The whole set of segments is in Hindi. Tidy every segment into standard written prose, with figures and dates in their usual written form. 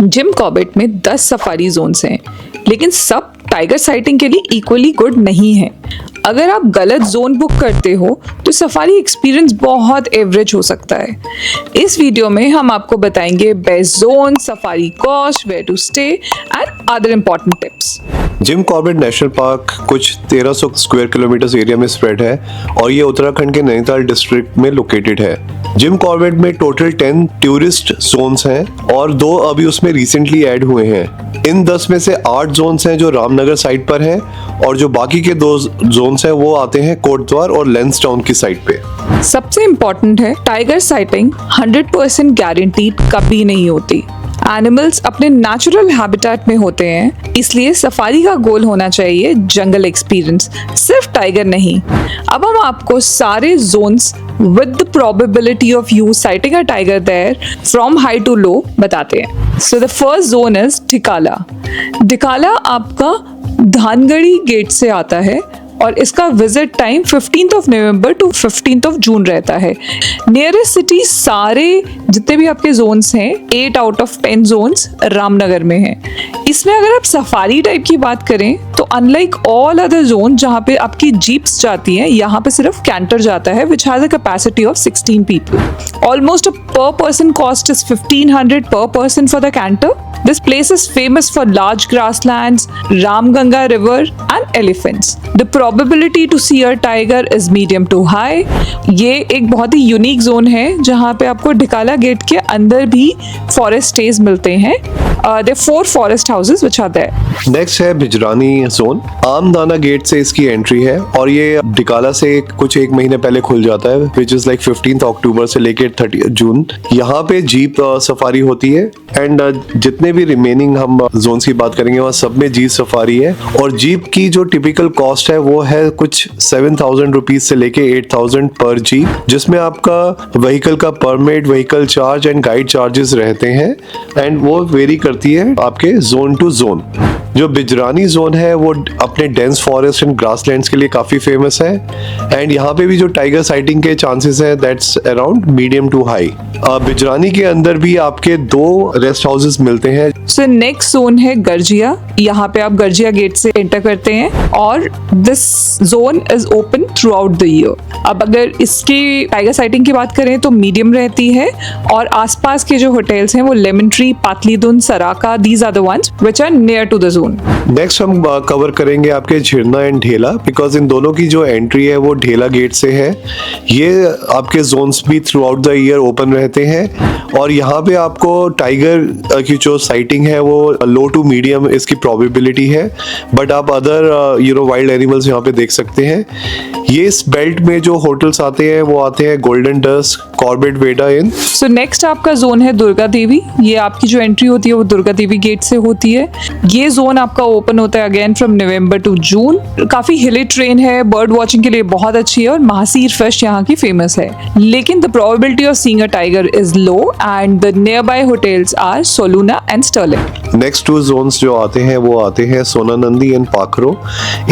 जिम कॉर्बेट में 10 सफारी जोन्स हैं, लेकिन सब टाइगर साइटिंग के लिए इक्वली गुड नहीं है। अगर आप गलत जोन बुक करते हो तो सफारी एक्सपीरियंस बहुत एवरेज हो सकता है। इस वीडियो में हम आपको बताएंगे best zone, safari cost, where to stay and other important tips. Jim Corbett national park कुछ 1300 स्क्वायर किलोमीटर एरिया में स्प्रेड है और ये उत्तराखंड के नैनीताल डिस्ट्रिक्ट में लोकेटेड है। जिम कॉर्बेट में टोटल 10 टूरिस्ट जोन्स हैं और 2 अभी उसमें रिसेंटली ऐड हुए हैं। इन 10 में से 8 जोन्स हैं जो रामनगर साइड पर हैं और जो बाकी के 2 जोन्स हैं वो आते हैं कोटद्वार और लैंसडाउन की साइड पे। सबसे इम्पोर्टेंट है, टाइगर साइटिंग 100% गारंटीड कभी नहीं होती। एनिमल्स अपने नेचुरल हैबिटेट में होते हैं, इसलिए सफारी का गोल होना चाहिए जंगल एक्सपीरियंस, सिर्फ टाइगर नहीं। अब हम आपको सारे zones with the probability of you sighting a tiger there from high to low बताते हैं। So the first zone is Dhikala. Dhikala आपका धानगढ़ी गेट से आता है और इसका visit time 15th of November to 15th of June रहता है। नियरेस्ट सिटी सारे जितने भी आपके जोन्स हैं 8 out of 10 जोन्स रामनगर में हैं। इसमें अगर आप सफारी टाइप की बात करें तो अनलाइक ऑल अदर जोन जहाँ पे आपकी जीप्स जाती हैं, यहाँ पे सिर्फ कैंटर जाता है which has a capacity of 16 people। Almost per person cost is 1500 per person for the canter। This place is famous for large grasslands, Ramganga river and elephants. The probability to see a tiger is medium to high. ये एक बहुत ही यूनिक जोन है जहाँ पे आपको ढिकाला गेट के अंदर भी फॉरेस्ट स्टेज मिलते हैं। There are 4 forest houses which are there. Next है बिजरानी जोन। आमदाना गेट से इसकी एंट्री है और ये ढिकाला से कुछ 1 महीने पहले खुल जाता है which is like 15th October से लेके 30th June। यहाँ पे जीप सफारी होती है एंड जितने भी रिमेनिंग हम जोन की बात करेंगे वहाँ सब में जीप सफारी है और जीप की जो टिपिकल कॉस्ट है वो है कुछ 7,000 रुपीज से लेके 8,000 पर जीप, जिसमें आपका व्हीकल का permit, vehicle charge and guide charges रहते हैं एंड वो वेरी करती है आपके जोन टू जोन। जो बिजरानी जोन है वो अपने डेंस फॉरेस्ट एंड ग्रासलैंड्स के लिए काफी फेमस है एंड यहाँ पे भी जो टाइगर साइटिंग के चांसेस है that's around medium to high. Bijrani के अंदर भी आपके 2 रेस्ट हाउसेस मिलते हैं। सो नेक्स्ट जोन है गर्जिया। यहाँ पे आप गर्जिया गेट से एंटर करते हैं और this zone is open through out the year. अब अगर इसकी टाइगर साइटिंग की बात करें तो मीडियम रहती है और आसपास के जो होटल्स हैं वो lemon tree, Patlidun, Saraca, these are the ones which are near to the zone. Next हम कवर करेंगे आपके झिरना एंड ढेला, बिकॉज इन दोनों की जो एंट्री है वो ढेला गेट से है। ये आपके जोन्स भी through out the year open रहते हैं और यहाँ पे आपको टाइगर की जो साइटिंग है वो लो टू मीडियम इसकी प्रोबेबिलिटी है, बट आप अदर वाइल्ड एनिमल्स यहाँ पे देख सकते हैं। ये इस बेल्ट में जो होटल्स आते हैं वो आते हैं गोल्डन डस्ट, कॉर्बेट वेडा इन। सो नेक्स्ट आपका जोन है दुर्गा देवी। ये आपकी जो एंट्री होती है वो दुर्गा देवी गेट से होती है। ये जोन आपका ओपन होता है again from November to June. काफी हिली ट्रेन है, बर्ड वॉचिंग के लिए बहुत अच्छी है और महासीर फिश यहाँ की फेमस है, लेकिन the probability of seeing a tiger is low and the nearby hotels are Soluna and Sterling. Next 2 zones जो आते हैं वो आते हैं सोनानंदी एंड पाखरो।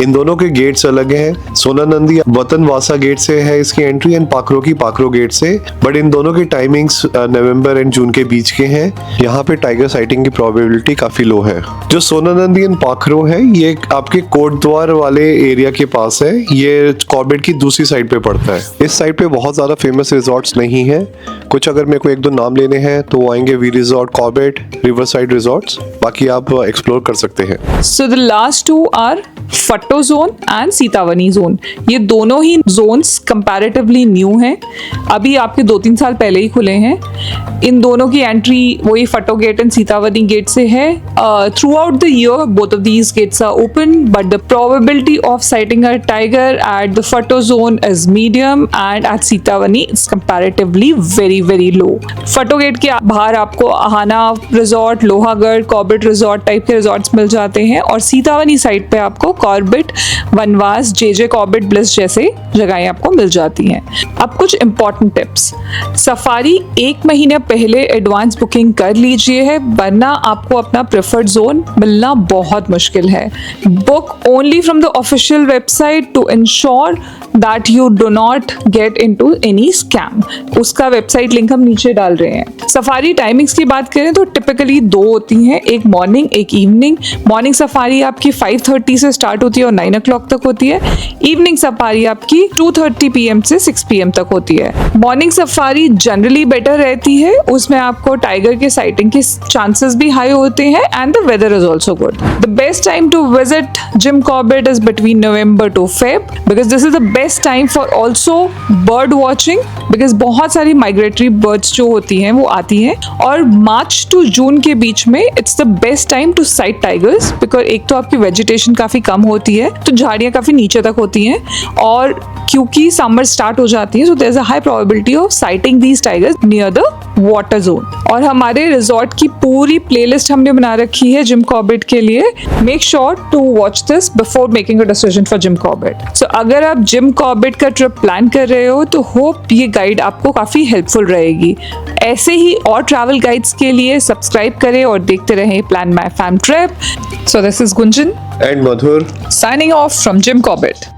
इन दोनों के गेट्स अलग हैं। सोनानंदी वतनवासा गेट से है इसकी एंट्री एंड पाखरो की पाखरो गेट से, बट इन दोनों की टाइमिंग्स नवंबर एंड जून के बीच के हैं। यहाँ पे टाइगर साइटिंग की प्रोबेबिलिटी काफी लो है। जो सोनानंदी एंड पाखरो है ये आपके कोटद्वार वाले एरिया के पास है। ये कॉर्बेट की दूसरी साइड पे पड़ता है। इस साइड पे बहुत ज्यादा फेमस रिजॉर्ट्स नहीं है। कुछ अगर मेरे को 1-2 नाम लेने हैं तो वो आएंगे V resort, Corbett, riverside resorts. बाकी आप एक्सप्लोर कर सकते हैं। So the last 2 are Phato zone and Sitabani zone. ये दोनों ही जोन्स कंपैरेटिवली न्यू हैं, अभी आपके 2-3 साल पहले ही खुले हैं। इन दोनों की एंट्री वही Phato gate and Sitabani gate से है। Throughout the year both of these gates are open, but the probability of sighting a tiger at the Phato zone is medium and at Sitabani is comparatively very very low. Phato gate के बाहर आपको Aahana resort, Lohagarh, Corbett resort type के रिजॉर्ट्स मिल जाते हैं और सीतावनी साइड पे आपको कॉर्बेट, वनवास, जे कॉर्बेट ब्लिस जैसे जगहें आपको मिल जाती हैं। अब कुछ इंपॉर्टेंट टिप्स। सफारी 1 महीने पहले एडवांस बुकिंग कर लीजिए है, वरना आपको अपना प्रेफर्ड जोन मिलना बहुत मुश्किल है। Book only from the official website to ensure that you do not get into any scam। उसका वेबसाइट वेबसाइट लिंक हम नीचे डाल रहे हैं। सफारी टाइमिंग्स की बात करें तो टिपिकली 2 होती हैं, एक मॉर्निंग एक इवनिंग। मॉर्निंग सफारी आपकी 5:30 से स्टार्ट होती है और 9 o'clock तक होती है। इवनिंग सफारी आपकी 2:30 PM से 6 PM तक होती है। मॉर्निंग सफारी जनरली बेटर रहती है, उसमें आपको टाइगर के साइटिंग के चांसेस भी हाई होते हैं and the weather is also good. The best time to visit Jim Corbett is between November to Feb because this is the best time for also bird watching because बहुत सारी migratory birds जो होती हैं वो आती हैं, और मार्च टू जून के बीच में it's the best time to sight tigers because एक तो आपकी वेजिटेशन काफ़ी कम होती है, तो झाड़ियाँ काफ़ी नीचे तक होती हैं, और क्योंकि समर स्टार्ट हो जाती है so there is a high probability of sighting these tigers near the water zone. और हमारे रिजॉर्ट की पूरी प्लेलिस्ट हमने बना रखी है जिम कॉर्बेट के लिए। Make sure to watch this before making a decision for Jim Corbett. So अगर आप जिम कॉर्बेट का ट्रिप प्लान कर रहे हो तो होप ये गाइड आपको काफ़ी हेल्पफुल रहेगी। ऐसे ही और ट्रैवल गाइड्स के लिए सब्सक्राइब करें और देखते रहें plan my fam trip. So this is Gunjan and Madhur signing off from Jim Corbett.